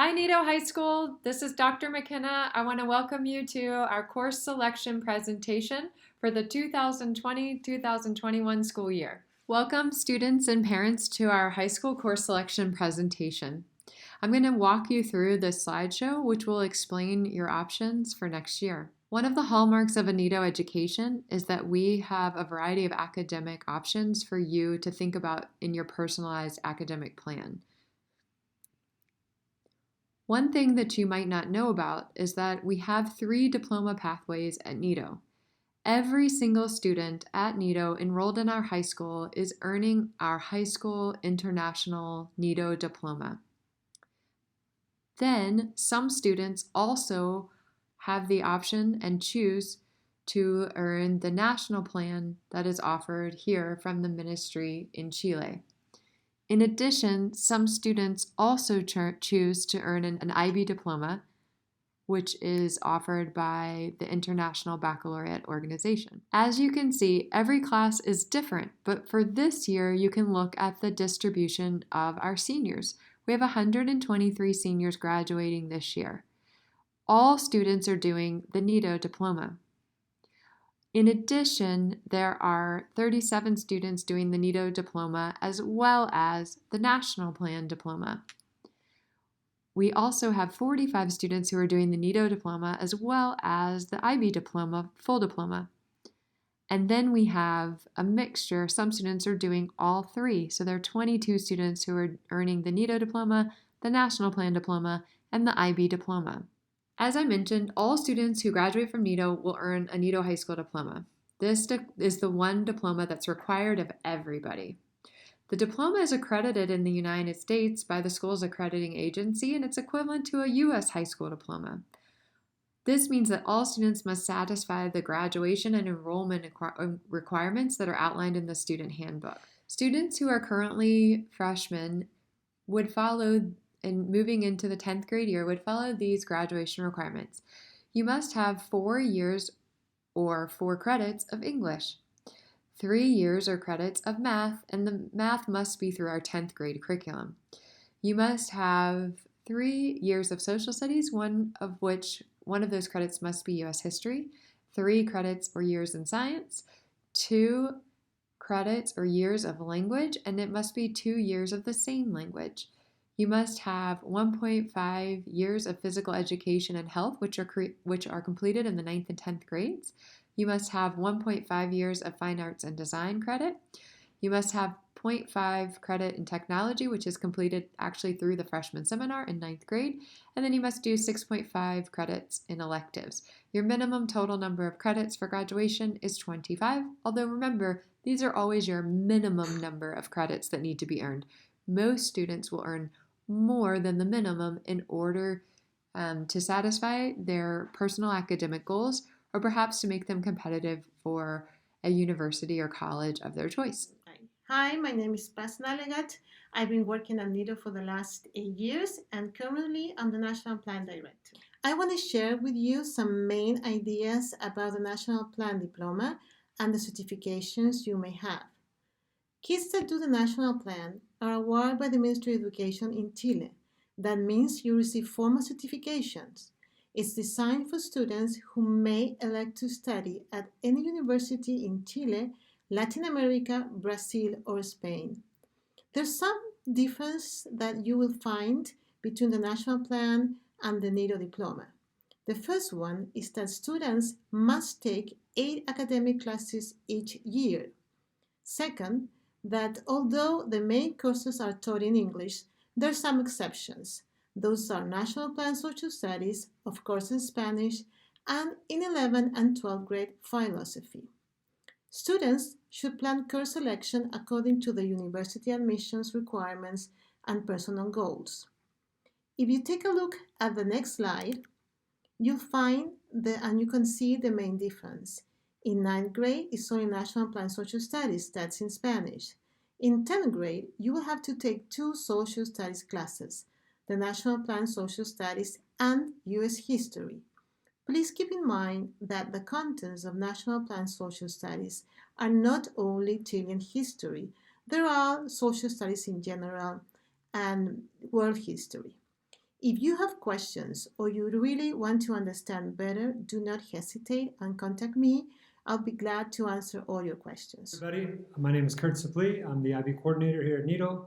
Hi, Nido High School. This is Dr. McKenna. I want to welcome you to our course selection presentation for the 2020-2021 school year. Welcome, students and parents, to our high school course selection presentation. I'm going to walk you through this slideshow, which will explain your options for next year. One of the hallmarks of a Nido education is that we have a variety of academic options for you to think about in your personalized academic plan. One thing that you might not know about is that we have 3 diploma pathways at Nido. Every single student at Nido enrolled in our high school is earning our High School International Nido Diploma. Then, some students also have the option and choose to earn the national plan that is offered here from the ministry in Chile. In addition, some students also choose to earn an IB diploma, which is offered by the International Baccalaureate Organization. As you can see, every class is different, but for this year, you can look at the distribution of our seniors. We have 123 seniors graduating this year. All students are doing the Nido diploma. In addition, there are 37 students doing the Nido diploma as well as the National Plan diploma. We also have 45 students who are doing the Nido diploma as well as the IB diploma, full diploma. And then we have a mixture. Some students are doing all 3. So there are 22 students who are earning the Nido diploma, the National Plan diploma, and the IB diploma. As I mentioned, all students who graduate from Nido will earn a Nido High School diploma. This is the one diploma that's required of everybody. The diploma is accredited in the United States by the school's accrediting agency, and it's equivalent to a U.S. high school diploma. This means that all students must satisfy the graduation and enrollment requirements that are outlined in the student handbook. Students who are currently freshmen would follow, and moving into the 10th grade year, would follow these graduation requirements. You must have 4 years or 4 credits of English, 3 years or credits of math, and the math must be through our 10th grade curriculum. You must have 3 years of social studies, one of those credits must be U.S. history, 3 credits or years in science, 2 credits or years of language, and it must be 2 years of the same language. You must have 1.5 years of physical education and health, which are completed in the 9th and 10th grades. You must have 1.5 years of fine arts and design credit. You must have 0.5 credit in technology, which is completed actually through the freshman seminar in 9th grade. And then you must do 6.5 credits in electives. Your minimum total number of credits for graduation is 25, although remember, these are always your minimum number of credits that need to be earned. Most students will earn more than the minimum in order to satisfy their personal academic goals or perhaps to make them competitive for a university or college of their choice. Hi, my name is Paz Nalegat. I've been working at NIDO for the last 8 years and currently I'm the National Plan Director. I want to share with you some main ideas about the National Plan Diploma and the certifications you may have. Kids that do the National Plan are awarded by the Ministry of Education in Chile. That means you receive formal certifications. It's designed for students who may elect to study at any university in Chile, Latin America, Brazil, or Spain. There's some difference that you will find between the National Plan and the NIDO diploma. The first one is that students must take 8 academic classes each year. Second, that although the main courses are taught in English, there are some exceptions. Those are National Plan Social Studies, of course in Spanish, and in 11th and 12th grade philosophy. Students should plan course selection according to the university admissions requirements and personal goals. If you take a look at the next slide, you'll find and you can see the main difference. In 9th grade, it's only National Plan Social Studies, that's in Spanish. In 10th grade, you will have to take 2 social studies classes, the National Plan Social Studies and U.S. History. Please keep in mind that the contents of National Plan Social Studies are not only Chilean history, there are social studies in general and world history. If you have questions or you really want to understand better, do not hesitate and contact me. I'll be glad to answer all your questions. Everybody, my name is Kurt Suplee. I'm the IB coordinator here at NITO.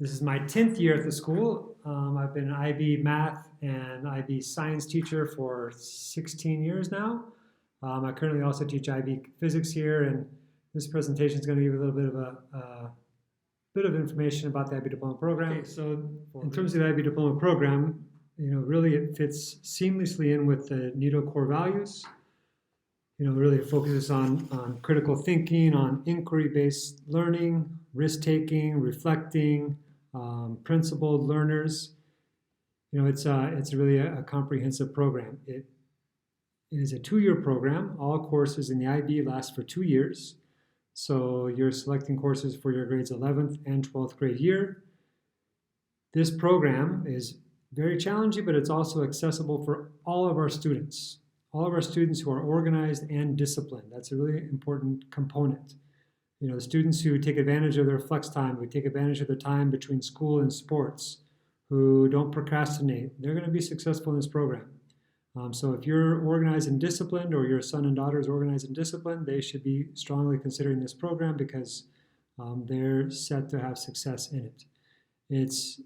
This is my 10th year at the school. I've been an IB math and IB science teacher for 16 years now. I currently also teach IB physics here, and this presentation is going to give you a little bit of a bit of information about the IB diploma program. Okay, so in terms of the IB diploma program, really it fits seamlessly in with the NITO core values. Really it focuses on critical thinking, on inquiry-based learning, risk-taking, reflecting, principled learners. It's really a comprehensive program. It is a 2-year program. All courses in the IB last for 2 years. So you're selecting courses for your grades 11th and 12th grade year. This program is very challenging, but it's also accessible for all of our students. All of our students who are organized and disciplined. That's a really important component. The students who take advantage of their flex time, who take advantage of their time between school and sports, who don't procrastinate, they're going to be successful in this program. So if you're organized and disciplined, or your son and daughter is organized and disciplined, they should be strongly considering this program because they're set to have success in it. It's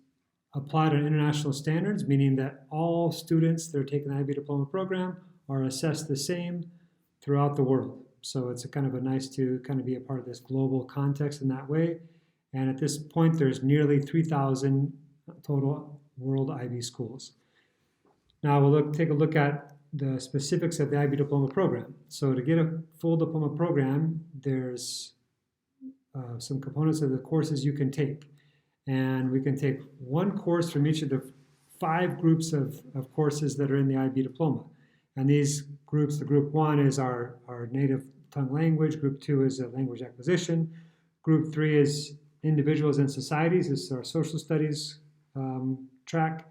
applied on international standards, meaning that all students that are taking the IB diploma program are assessed the same throughout the world. So it's a nice to be a part of this global context in that way. And at this point, there's nearly 3,000 total world IB schools. Now we'll take a look at the specifics of the IB diploma program. So to get a full diploma program, there's some components of the courses you can take. And we can take one course from each of the 5 groups of courses that are in the IB diploma. And these groups, the group 1 is our native tongue language, group 2 is language acquisition, group 3 is individuals and societies, this is our social studies track,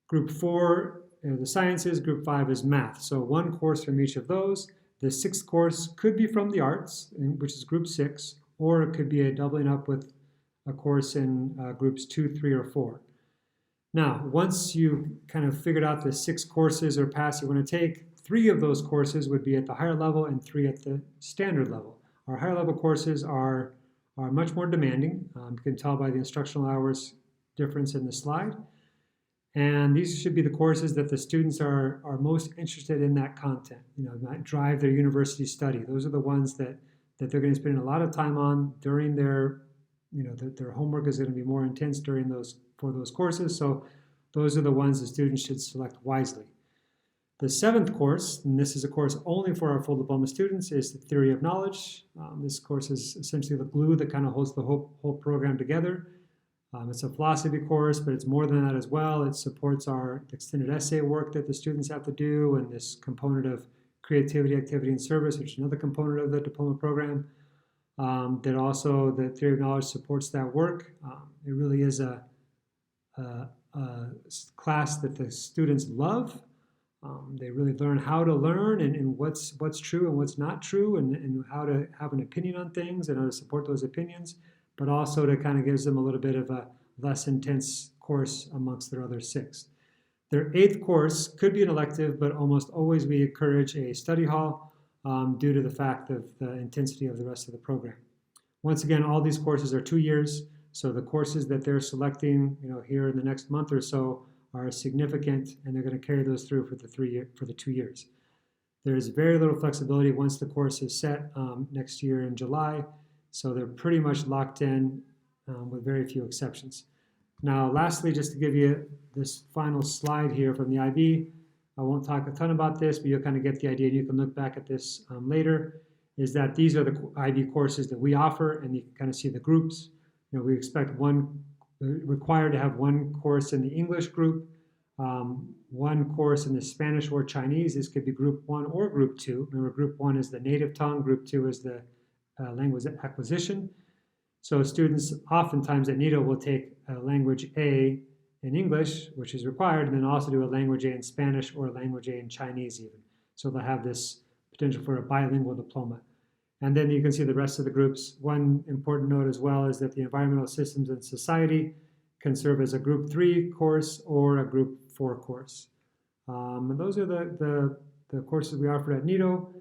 group 4 the sciences, group 5 is math. So one course from each of those. The 6th course could be from the arts, which is group 6, or it could be a doubling up with a course in groups 2, 3, or 4. Now, once you figured out the 6 courses or paths you want to take, 3 of those courses would be at the higher level and 3 at the standard level. Our higher level courses are much more demanding. You can tell by the instructional hours difference in the slide. And these should be the courses that the students are most interested in that content, that drive their university study. Those are the ones that they're going to spend a lot of time on during their homework is going to be more intense for those courses. So those are the ones the students should select wisely. The 7th course, and this is a course only for our full diploma students, is the Theory of Knowledge. This course is essentially the glue that holds the whole program together. It's a philosophy course, but it's more than that as well. It supports our extended essay work that the students have to do, and this component of creativity, activity, and service, which is another component of the diploma program. That also, the Theory of Knowledge supports that work. It really is a class that the students love. They really learn how to learn and what's true and what's not true, and how to have an opinion on things and how to support those opinions, but also to gives them a little bit of a less intense course amongst their other 6. Their 8th course could be an elective, but almost always we encourage a study hall due to the fact of the intensity of the rest of the program. Once again, all these courses are 2 years, so the courses that they're selecting here in the next month or so are significant, and they're going to carry those through for the 2 years. There's very little flexibility once the course is set next year in July. So they're pretty much locked in with very few exceptions. Now, lastly, just to give you this final slide here from the IB, I won't talk a ton about this, but you'll get the idea, and you can look back at this later, is that these are the IB courses that we offer, and you can see the groups. We expect required to have one course in the English group, one course in the Spanish or Chinese. This could be group 1 or group 2. Remember, group 1 is the native tongue, group 2 is the language acquisition. So students oftentimes at NITO will take a language A in English, which is required, and then also do a language A in Spanish or a language A in Chinese even. So they'll have this potential for a bilingual diploma. And then you can see the rest of the groups. One important note as well is that the environmental systems and society can serve as a Group 3 course or a Group 4 course. And those are the courses we offer at Nido.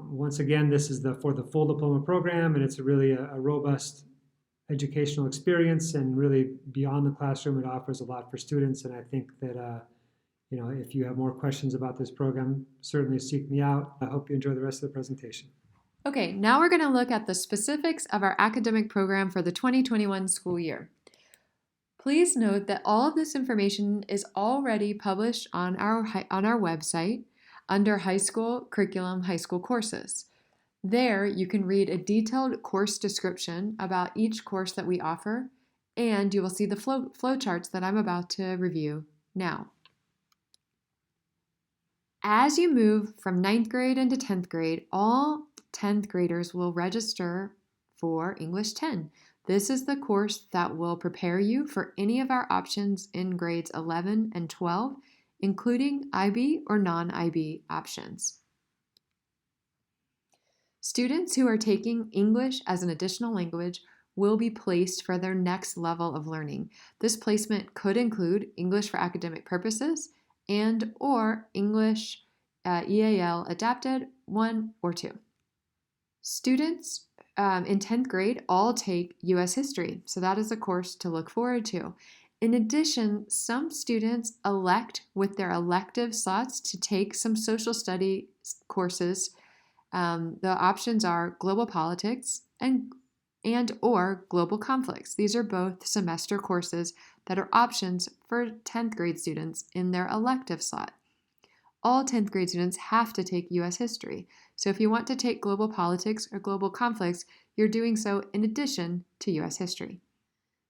Once again, this is for the full diploma program, and it's really a robust educational experience, and really beyond the classroom, it offers a lot for students. And I think that if you have more questions about this program, certainly seek me out. I hope you enjoy the rest of the presentation. Okay, now we're going to look at the specifics of our academic program for the 2021 school year. Please note that all of this information is already published on our website under High School Curriculum, High School Courses. There, you can read a detailed course description about each course that we offer, and you will see the flow charts that I'm about to review now. As you move from 9th grade into 10th grade, all 10th graders will register for English 10. This is the course that will prepare you for any of our options in grades 11 and 12, including IB or non-IB options. Students who are taking English as an additional language will be placed for their next level of learning. This placement could include English for academic purposes and or English EAL Adapted 1 or 2. Students in 10th grade all take U.S. History, so that is a course to look forward to. In addition, some students elect with their elective slots to take some social studies courses. The options are global politics and or global conflicts. These are both semester courses that are options for 10th grade students in their elective slot. All 10th grade students have to take U.S. history. So if you want to take global politics or global conflicts, you're doing so in addition to U.S. history.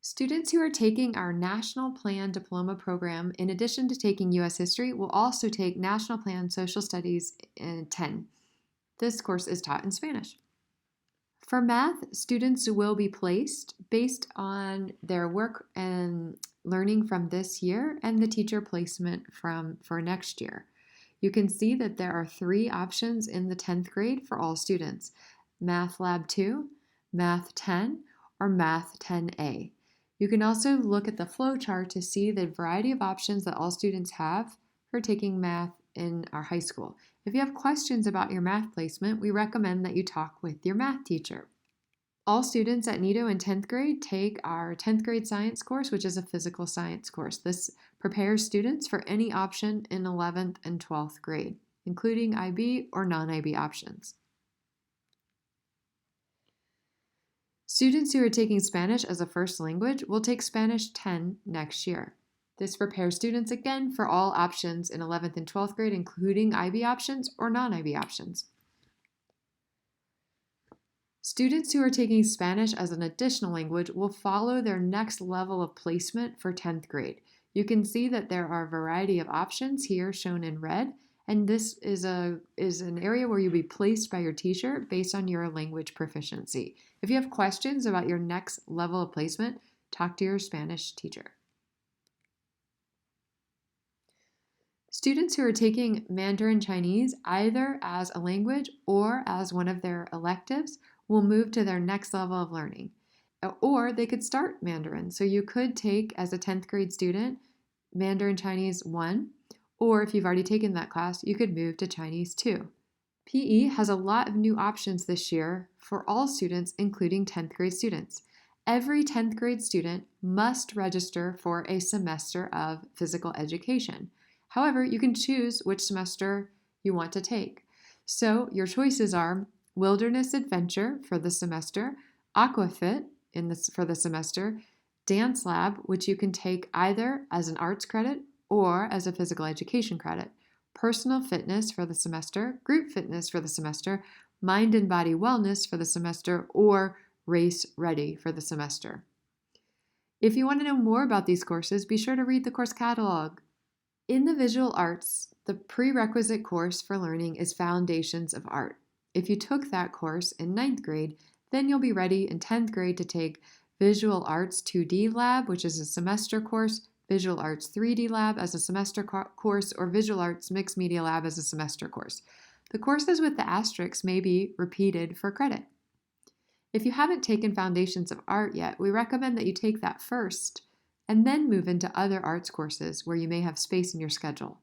Students who are taking our National Plan Diploma program, in addition to taking U.S. history, will also take National Plan Social Studies 10. This course is taught in Spanish. For math, students will be placed based on their work and learning from this year and the teacher placement for next year. You can see that there are 3 options in the 10th grade for all students: Math Lab 2, Math 10, or Math 10A. You can also look at the flow chart to see the variety of options that all students have for taking math in our high school. If you have questions about your math placement, we recommend that you talk with your math teacher. All students at Nido in 10th grade take our 10th grade science course, which is a physical science course. This prepares students for any option in 11th and 12th grade, including IB or non-IB options. Students who are taking Spanish as a first language will take Spanish 10 next year. This prepares students again for all options in 11th and 12th grade, including IB options or non-IB options. Students who are taking Spanish as an additional language will follow their next level of placement for 10th grade. You can see that there are a variety of options here shown in red, and this is an area where you'll be placed by your teacher based on your language proficiency. If you have questions about your next level of placement, talk to your Spanish teacher. Students who are taking Mandarin Chinese either as a language or as one of their electives will move to their next level of learning. Or they could start Mandarin. So you could take, as a 10th grade student, Mandarin Chinese 1, or if you've already taken that class, you could move to Chinese 2. PE has a lot of new options this year for all students, including 10th grade students. Every 10th grade student must register for a semester of physical education. However, you can choose which semester you want to take. So your choices are Wilderness Adventure for the semester, Aquafit for the semester, Dance Lab, which you can take either as an arts credit or as a physical education credit, Personal Fitness for the semester, Group Fitness for the semester, Mind and Body Wellness for the semester, or Race Ready for the semester. If you want to know more about these courses, be sure to read the course catalog. In the visual arts, the prerequisite course for learning is Foundations of Art. If you took that course in 9th grade, then you'll be ready in 10th grade to take Visual Arts 2D Lab, which is a semester course, Visual Arts 3D Lab as a semester course, or Visual Arts Mixed Media Lab as a semester course. The courses with the asterisks may be repeated for credit. If you haven't taken Foundations of Art yet, we recommend that you take that first and then move into other arts courses where you may have space in your schedule.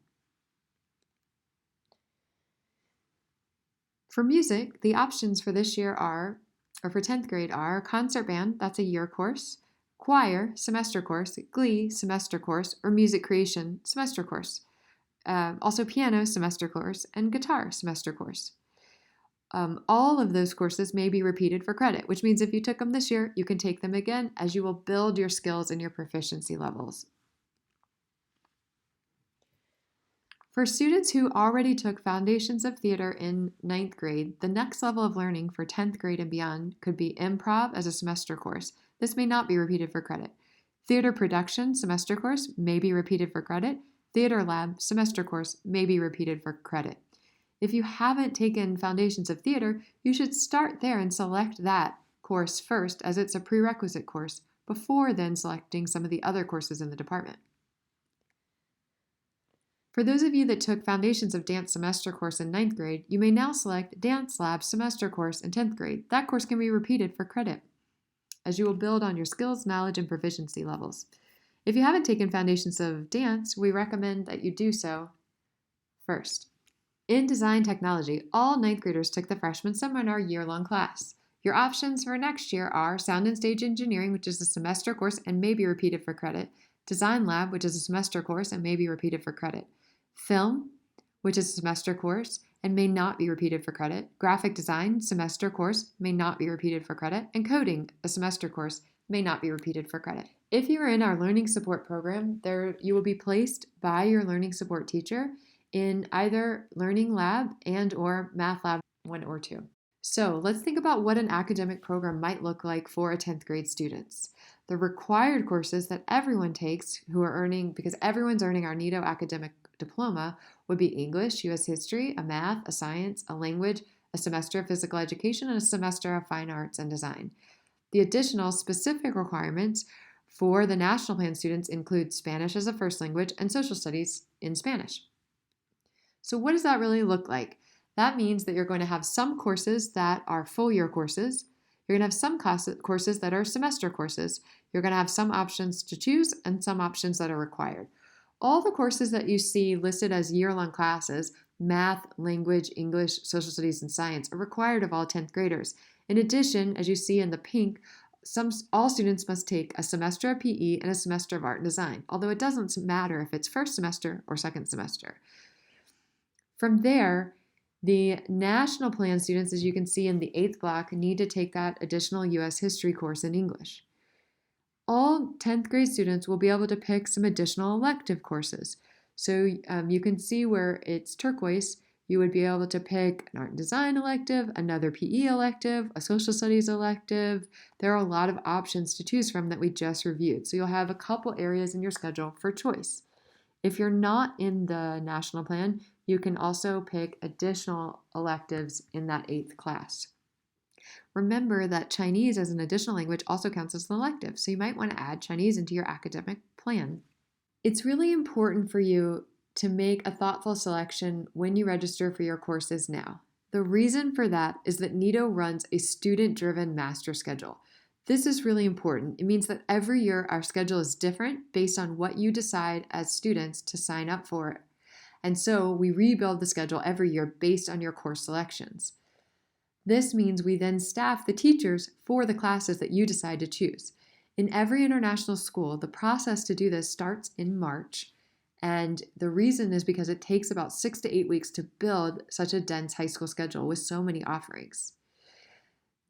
For music, the options for this year are, or for 10th grade are, concert band, that's a year course, choir, semester course, glee, semester course, or music creation, semester course. Also piano, semester course, and guitar, semester course. All of those courses may be repeated for credit, which means if you took them this year, you can take them again as you will build your skills and your proficiency levels. For students who already took Foundations of Theater in 9th grade, the next level of learning for 10th grade and beyond could be improv as a semester course. This may not be repeated for credit. Theater production semester course may be repeated for credit. Theater lab semester course may be repeated for credit. If you haven't taken Foundations of Theater, you should start there and select that course first as it's a prerequisite course before then selecting some of the other courses in the department. For those of you that took Foundations of Dance semester course in 9th grade, you may now select Dance Lab semester course in 10th grade. That course can be repeated for credit, as you will build on your skills, knowledge, and proficiency levels. If you haven't taken Foundations of Dance, we recommend that you do so first. In Design Technology, all 9th graders took the Freshman Seminar year-long class. Your options for next year are Sound and Stage Engineering, which is a semester course and may be repeated for credit, Design Lab, which is a semester course and may be repeated for credit, Film, which is a semester course and may not be repeated for credit, Graphic Design, semester course, may not be repeated for credit, and Coding, a semester course, may not be repeated for credit. If you are in our Learning Support Program, you will be placed by your Learning Support teacher in either Learning Lab and or Math Lab 1 or 2. So let's think about what an academic program might look like for a 10th grade students. The required courses that everyone takes who are earning, because everyone's earning our NITO academic diploma, would be English, U.S. history, a math, a science, a language, a semester of physical education, and a semester of fine arts and design. The additional specific requirements for the National Plan students include Spanish as a first language and social studies in Spanish. So what does that really look like? That means that you're going to have some courses that are full year courses. You're going to have some courses that are semester courses. You're going to have some options to choose and some options that are required. All the courses that you see listed as year-long classes, math, language, English, social studies, and science, are required of all 10th graders. In addition, as you see in the pink, all students must take a semester of PE and a semester of art and design, although it doesn't matter if it's first semester or second semester. From there, the National Plan students, as you can see in the 8th block, need to take that additional U.S. history course in English. All 10th grade students will be able to pick some additional elective courses. So you can see where it's turquoise, you would be able to pick an art and design elective, another PE elective, a social studies elective. There are a lot of options to choose from that we just reviewed. So you'll have a couple areas in your schedule for choice. If you're not in the National Plan, you can also pick additional electives in that 8th class. Remember that Chinese as an additional language also counts as an elective, so you might want to add Chinese into your academic plan. It's really important for you to make a thoughtful selection when you register for your courses now. The reason for that is that NITO runs a student-driven master schedule. This is really important. It means that every year our schedule is different based on what you decide as students to sign up for. And so we rebuild the schedule every year based on your course selections. This means we then staff the teachers for the classes that you decide to choose. In every international school, the process to do this starts in March, and the reason is because it takes about 6 to 8 weeks to build such a dense high school schedule with so many offerings.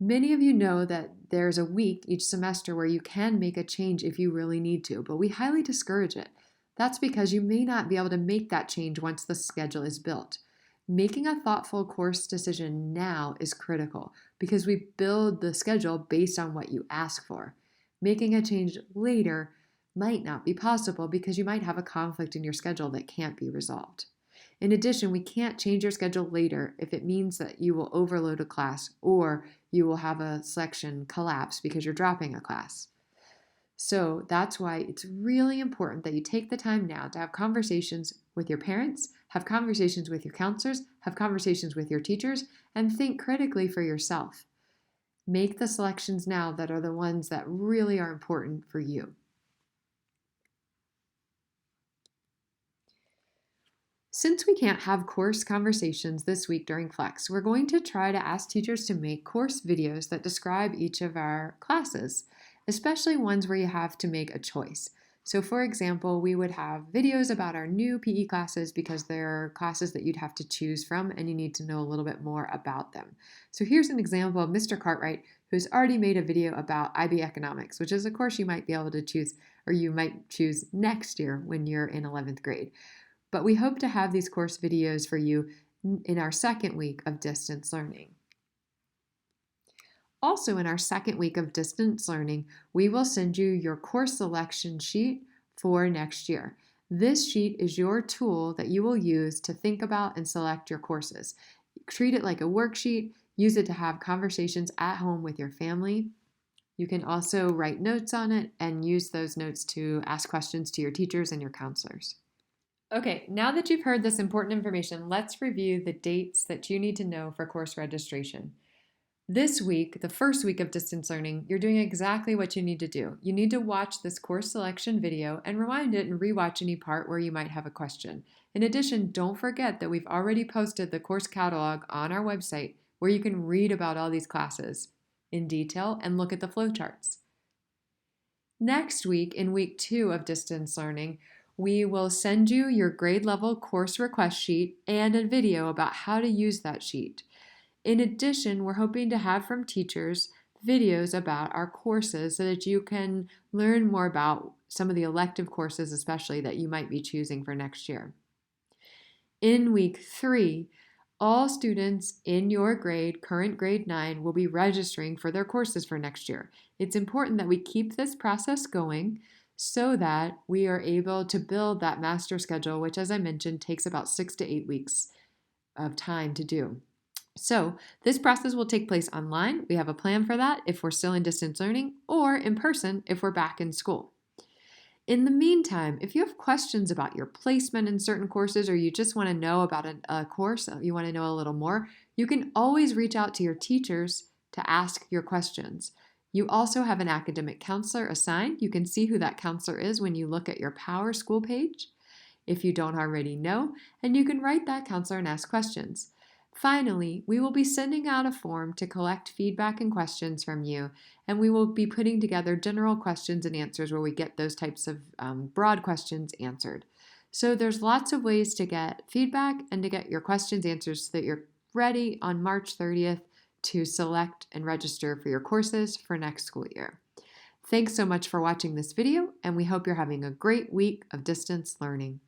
Many of you know that there's a week each semester where you can make a change if you really need to, but we highly discourage it. That's because you may not be able to make that change once the schedule is built. Making a thoughtful course decision now is critical because we build the schedule based on what you ask for. Making a change later might not be possible because you might have a conflict in your schedule that can't be resolved. In addition, we can't change your schedule later if it means that you will overload a class or you will have a section collapse because you're dropping a class. So that's why it's really important that you take the time now to have conversations with your parents, have conversations with your counselors, have conversations with your teachers, and think critically for yourself. Make the selections now that are the ones that really are important for you. Since we can't have course conversations this week during Flex, we're going to try to ask teachers to make course videos that describe each of our classes, especially ones where you have to make a choice. So for example, we would have videos about our new PE classes because they're classes that you'd have to choose from and you need to know a little bit more about them. So here's an example of Mr. Cartwright, who's already made a video about IB Economics, which is a course you might be able to choose, or you might choose next year when you're in 11th grade. But we hope to have these course videos for you in our second week of distance learning. Also, in our second week of distance learning, we will send you your course selection sheet for next year. This sheet is your tool that you will use to think about and select your courses. Treat it like a worksheet. Use it to have conversations at home with your family. You can also write notes on it and use those notes to ask questions to your teachers and your counselors. Okay, now that you've heard this important information, let's review the dates that you need to know for course registration. This week, the first week of distance learning, you're doing exactly what you need to do. You need to watch this course selection video and rewind it and rewatch any part where you might have a question. In addition, don't forget that we've already posted the course catalog on our website where you can read about all these classes in detail and look at the flowcharts. Next week, in week 2 of distance learning, we will send you your grade level course request sheet and a video about how to use that sheet. In addition, we're hoping to have from teachers videos about our courses so that you can learn more about some of the elective courses, especially that you might be choosing for next year. In week 3, all students in your grade, current grade 9, will be registering for their courses for next year. It's important that we keep this process going so that we are able to build that master schedule, which, as I mentioned, takes about 6 to 8 weeks of time to do. So this process will take place online. We have a plan for that if we're still in distance learning, or in person if we're back in school. In the meantime, if you have questions about your placement in certain courses, or you just want to know about a course, you want to know a little more, you can always reach out to your teachers to ask your questions. You also have an academic counselor assigned. You can see who that counselor is when you look at your Power School page, if you don't already know, and you can write that counselor and ask questions. Finally, we will be sending out a form to collect feedback and questions from you, and we will be putting together general questions and answers where we get those types of broad questions answered. So there's lots of ways to get feedback and to get your questions answered so that you're ready on March 30th to select and register for your courses for next school year. Thanks so much for watching this video, and we hope you're having a great week of distance learning.